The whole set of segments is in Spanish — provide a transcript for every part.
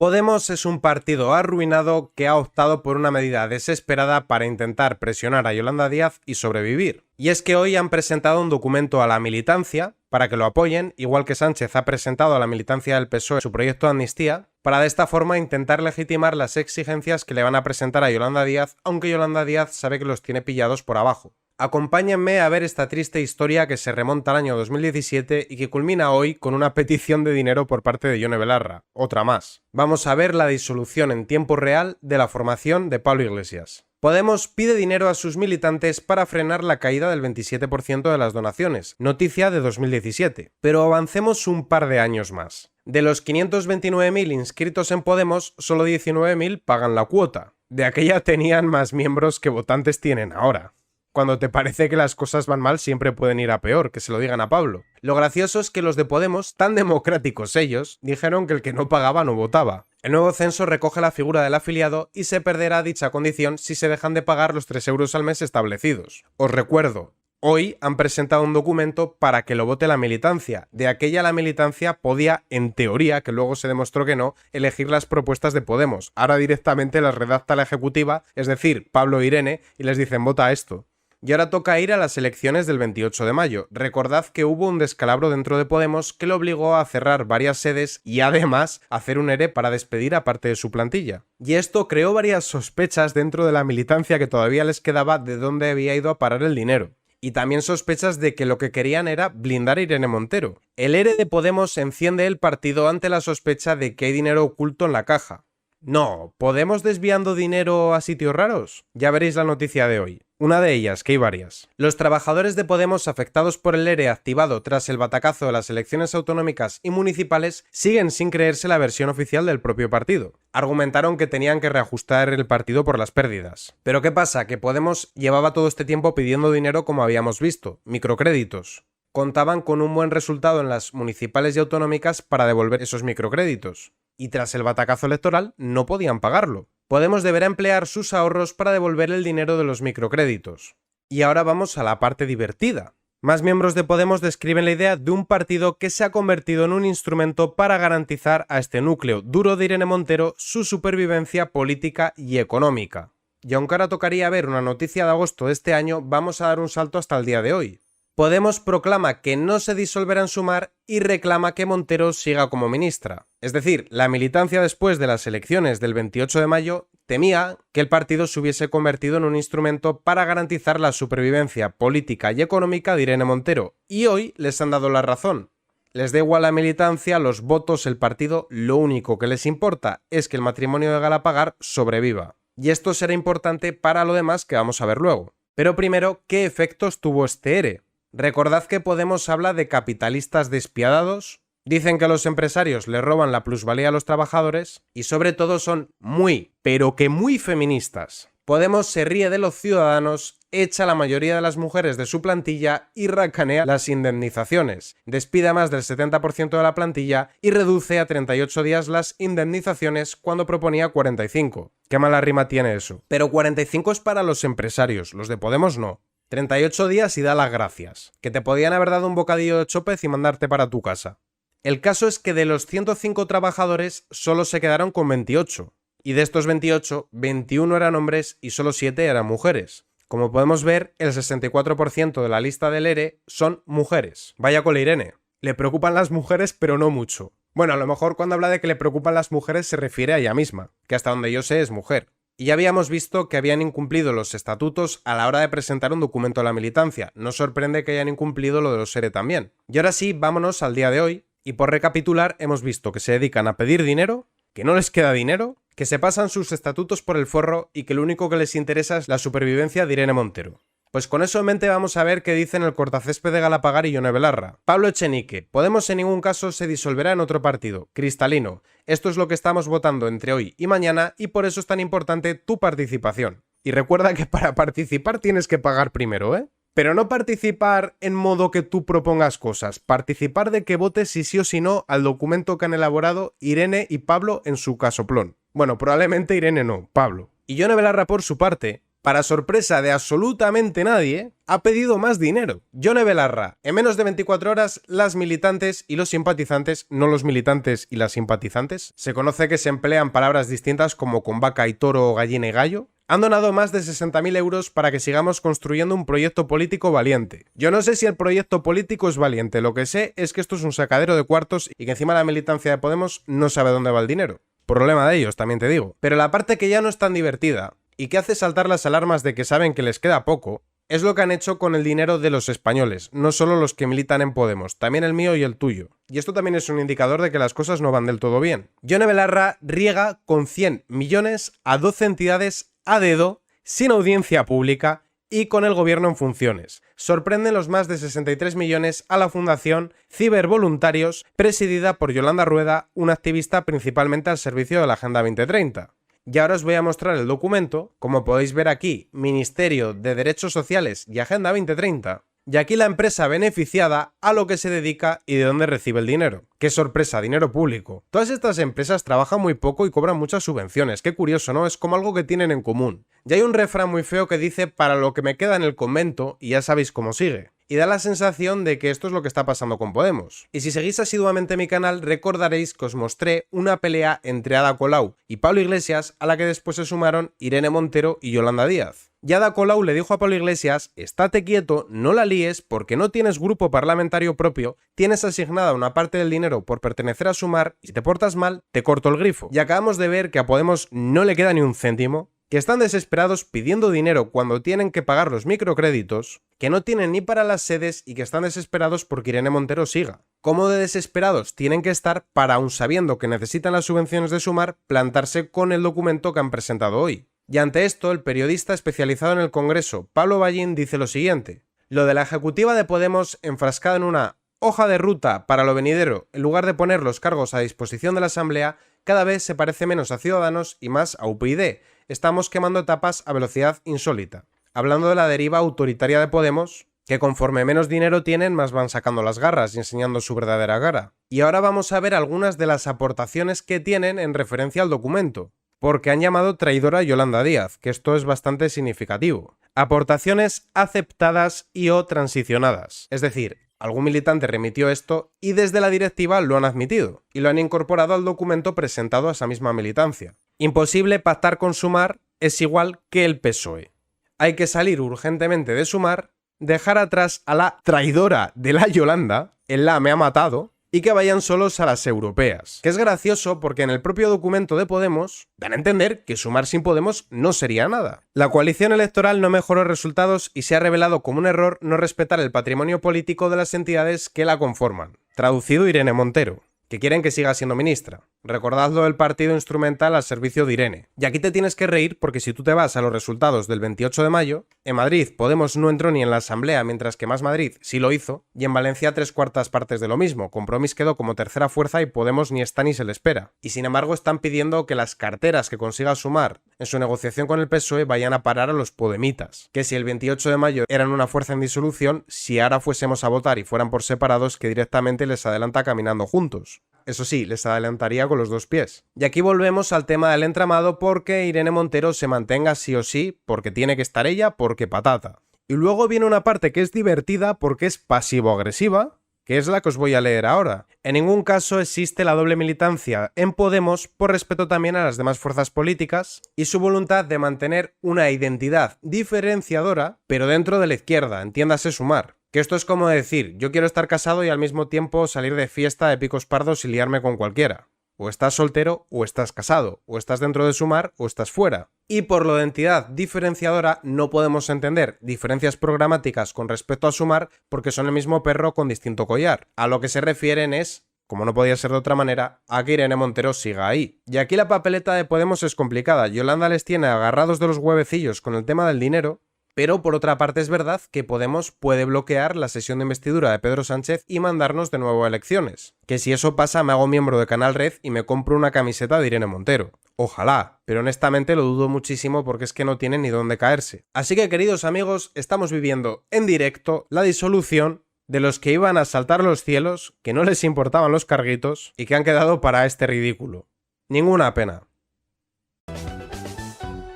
Podemos es un partido arruinado que ha optado por una medida desesperada para intentar presionar a Yolanda Díaz y sobrevivir. Y es que hoy han presentado un documento a la militancia para que lo apoyen, igual que Sánchez ha presentado a la militancia del PSOE su proyecto de amnistía, para de esta forma intentar legitimar las exigencias que le van a presentar a Yolanda Díaz, aunque Yolanda Díaz sabe que los tiene pillados por abajo. Acompáñenme a ver esta triste historia que se remonta al año 2017 y que culmina hoy con una petición de dinero por parte de Yone Belarra, otra más. Vamos a ver la disolución en tiempo real de la formación de Pablo Iglesias. Podemos pide dinero a sus militantes para frenar la caída del 27% de las donaciones, noticia de 2017. Pero avancemos un par de años más. De los 529.000 inscritos en Podemos, solo 19.000 pagan la cuota. De aquella tenían más miembros que votantes tienen ahora. Cuando te parece que las cosas van mal siempre pueden ir a peor, que se lo digan a Pablo. Lo gracioso es que los de Podemos, tan democráticos ellos, dijeron que el que no pagaba no votaba. El nuevo censo recoge la figura del afiliado y se perderá dicha condición si se dejan de pagar los 3 euros al mes establecidos. Os recuerdo, hoy han presentado un documento para que lo vote la militancia. De aquella la militancia podía, en teoría, que luego se demostró que no, elegir las propuestas de Podemos. Ahora directamente las redacta la ejecutiva, es decir, Pablo e Irene, y les dicen vota esto. Y ahora toca ir a las elecciones del 28 de mayo. Recordad que hubo un descalabro dentro de Podemos que lo obligó a cerrar varias sedes y además a hacer un ERE para despedir a parte de su plantilla. Y esto creó varias sospechas dentro de la militancia que todavía les quedaba de dónde había ido a parar el dinero. Y también sospechas de que lo que querían era blindar a Irene Montero. El ERE de Podemos enciende el partido ante la sospecha de que hay dinero oculto en la caja. No, ¿Podemos desviando dinero a sitios raros? Ya veréis la noticia de hoy. Una de ellas, que hay varias. Los trabajadores de Podemos afectados por el ERE activado tras el batacazo de las elecciones autonómicas y municipales siguen sin creerse la versión oficial del propio partido. Argumentaron que tenían que reajustar el partido por las pérdidas. Pero ¿qué pasa? Que Podemos llevaba todo este tiempo pidiendo dinero como habíamos visto, microcréditos. Contaban con un buen resultado en las municipales y autonómicas para devolver esos microcréditos. Y tras el batacazo electoral no podían pagarlo. Podemos deberá emplear sus ahorros para devolver el dinero de los microcréditos. Y ahora vamos a la parte divertida. Más miembros de Podemos describen la idea de un partido que se ha convertido en un instrumento para garantizar a este núcleo duro de Irene Montero su supervivencia política y económica. Y aunque ahora tocaría ver una noticia de agosto de este año, vamos a dar un salto hasta el día de hoy. Podemos proclama que no se disolverá en Sumar y reclama que Montero siga como ministra. Es decir, la militancia después de las elecciones del 28 de mayo temía que el partido se hubiese convertido en un instrumento para garantizar la supervivencia política y económica de Irene Montero, y hoy les han dado la razón. Les da igual la militancia, los votos, el partido, lo único que les importa es que el matrimonio de Galapagar sobreviva. Y esto será importante para lo demás que vamos a ver luego. Pero primero, ¿qué efectos tuvo este ERE? Recordad que Podemos habla de capitalistas despiadados, dicen que los empresarios le roban la plusvalía a los trabajadores y sobre todo son muy, pero que muy feministas. Podemos se ríe de los ciudadanos, echa a la mayoría de las mujeres de su plantilla y racanea las indemnizaciones, despide a más del 70% de la plantilla y reduce a 38 días las indemnizaciones cuando proponía 45. Qué mala rima tiene eso. Pero 45 es para los empresarios, los de Podemos no. 38 días y da las gracias, que te podían haber dado un bocadillo de chopez y mandarte para tu casa. El caso es que de los 105 trabajadores solo se quedaron con 28, y de estos 28, 21 eran hombres y solo 7 eran mujeres. Como podemos ver, el 64% de la lista del ERE son mujeres. Vaya con la Irene. Le preocupan las mujeres, pero no mucho. Bueno, a lo mejor cuando habla de que le preocupan las mujeres se refiere a ella misma, que hasta donde yo sé es mujer. Y ya habíamos visto que habían incumplido los estatutos a la hora de presentar un documento a la militancia. No sorprende que hayan incumplido lo de los ERE también. Y ahora sí, vámonos al día de hoy. Y por recapitular, hemos visto que se dedican a pedir dinero, que no les queda dinero, que se pasan sus estatutos por el forro y que lo único que les interesa es la supervivencia de Irene Montero. Pues con eso en mente vamos a ver qué dicen el cortacésped de Galapagar y Yone Belarra. Pablo Echenique, Podemos en ningún caso se disolverá en otro partido, cristalino. Esto es lo que estamos votando entre hoy y mañana y por eso es tan importante tu participación. Y recuerda que para participar tienes que pagar primero, ¿eh? Pero no participar en modo que tú propongas cosas, participar de que votes si sí o si no al documento que han elaborado Irene y Pablo en su casoplón. Bueno, probablemente Irene no, Pablo. Y Yone Belarra por su parte para sorpresa de absolutamente nadie, ha pedido más dinero. Yone Belarra, en menos de 24 horas, las militantes y los simpatizantes, no los militantes y las simpatizantes, se conoce que se emplean palabras distintas como con vaca y toro, gallina y gallo, han donado más de 60.000 euros para que sigamos construyendo un proyecto político valiente. Yo no sé si el proyecto político es valiente, lo que sé es que esto es un sacadero de cuartos y que encima la militancia de Podemos no sabe dónde va el dinero. Problema de ellos, también te digo. Pero la parte que ya no es tan divertida y que hace saltar las alarmas de que saben que les queda poco, es lo que han hecho con el dinero de los españoles, no solo los que militan en Podemos, también el mío y el tuyo. Y esto también es un indicador de que las cosas no van del todo bien. Yone Belarra riega con 100 millones a 12 entidades a dedo, sin audiencia pública y con el gobierno en funciones. Sorprenden los más de 63 millones a la Fundación Cibervoluntarios, presidida por Yolanda Rueda, una activista principalmente al servicio de la Agenda 2030. Y ahora os voy a mostrar el documento, como podéis ver aquí, Ministerio de Derechos Sociales y Agenda 2030, y aquí la empresa beneficiada a lo que se dedica y de dónde recibe el dinero. ¡Qué sorpresa! Dinero público. Todas estas empresas trabajan muy poco y cobran muchas subvenciones. Qué curioso, ¿no? Es como algo que tienen en común. Y hay un refrán muy feo que dice para lo que me queda en el convento y ya sabéis cómo sigue. Y da la sensación de que esto es lo que está pasando con Podemos. Y si seguís asiduamente mi canal, recordaréis que os mostré una pelea entre Ada Colau y Pablo Iglesias, a la que después se sumaron Irene Montero y Yolanda Díaz. Y Ada Colau le dijo a Pablo Iglesias, estate quieto, no la líes porque no tienes grupo parlamentario propio, tienes asignada una parte del dinero por pertenecer a Sumar y si te portas mal, te corto el grifo. Y acabamos de ver que a Podemos no le queda ni un céntimo, que están desesperados pidiendo dinero cuando tienen que pagar los microcréditos, que no tienen ni para las sedes y que están desesperados porque Irene Montero siga. ¿Cómo de desesperados tienen que estar para, aun sabiendo que necesitan las subvenciones de Sumar, plantarse con el documento que han presentado hoy? Y ante esto, el periodista especializado en el Congreso, Pablo Ballín, dice lo siguiente: lo de la ejecutiva de Podemos enfrascada en una hoja de ruta para lo venidero, en lugar de poner los cargos a disposición de la Asamblea, cada vez se parece menos a Ciudadanos y más a UPyD. Estamos quemando etapas a velocidad insólita. Hablando de la deriva autoritaria de Podemos, que conforme menos dinero tienen, más van sacando las garras y enseñando su verdadera cara. Y ahora vamos a ver algunas de las aportaciones que tienen en referencia al documento, porque han llamado traidora a Yolanda Díaz, que esto es bastante significativo. Aportaciones aceptadas y o transicionadas, es decir, algún militante remitió esto y desde la directiva lo han admitido y lo han incorporado al documento presentado a esa misma militancia. Imposible pactar con Sumar es igual que el PSOE. Hay que salir urgentemente de Sumar, dejar atrás a la traidora de la Yolanda, el la me ha matado, y que vayan solos a las europeas. Que es gracioso porque en el propio documento de Podemos dan a entender que Sumar sin Podemos no sería nada. La coalición electoral no mejoró resultados y se ha revelado como un error no respetar el patrimonio político de las entidades que la conforman. Traducido Irene Montero, que quieren que siga siendo ministra. Recordadlo del partido instrumental al servicio de Irene. Y aquí te tienes que reír porque si tú te vas a los resultados del 28 de mayo, en Madrid Podemos no entró ni en la Asamblea mientras que Más Madrid sí lo hizo, y en Valencia 3/4 partes de lo mismo. Compromís quedó como tercera fuerza y Podemos ni está ni se le espera. Y sin embargo están pidiendo que las carteras que consiga Sumar en su negociación con el PSOE vayan a parar a los podemitas. Que si el 28 de mayo eran una fuerza en disolución, si ahora fuésemos a votar y fueran por separados, que directamente les adelanta caminando juntos. Eso sí, les adelantaría con los dos pies. Y aquí volvemos al tema del entramado porque Irene Montero se mantenga sí o sí, porque tiene que estar ella, porque patata. Y luego viene una parte que es divertida porque es pasivo-agresiva, que es la que os voy a leer ahora. En ningún caso existe la doble militancia en Podemos por respeto también a las demás fuerzas políticas y su voluntad de mantener una identidad diferenciadora, pero dentro de la izquierda, entiéndase Sumar. Que esto es como decir, yo quiero estar casado y al mismo tiempo salir de fiesta de picos pardos y liarme con cualquiera. O estás soltero o estás casado, o estás dentro de Sumar o estás fuera. Y por lo de entidad diferenciadora no podemos entender diferencias programáticas con respecto a Sumar porque son el mismo perro con distinto collar. A lo que se refieren es, como no podía ser de otra manera, a que Irene Montero siga ahí. Y aquí la papeleta de Podemos es complicada. Yolanda les tiene agarrados de los huevecillos con el tema del dinero, pero por otra parte es verdad que Podemos puede bloquear la sesión de investidura de Pedro Sánchez y mandarnos de nuevo a elecciones. Que si eso pasa me hago miembro de Canal Red y me compro una camiseta de Irene Montero. Ojalá, pero honestamente lo dudo muchísimo porque es que no tienen ni dónde caerse. Así que queridos amigos, estamos viviendo en directo la disolución de los que iban a saltar los cielos, que no les importaban los carguitos y que han quedado para este ridículo. Ninguna pena.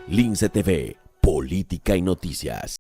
Lince TV, Política y Noticias.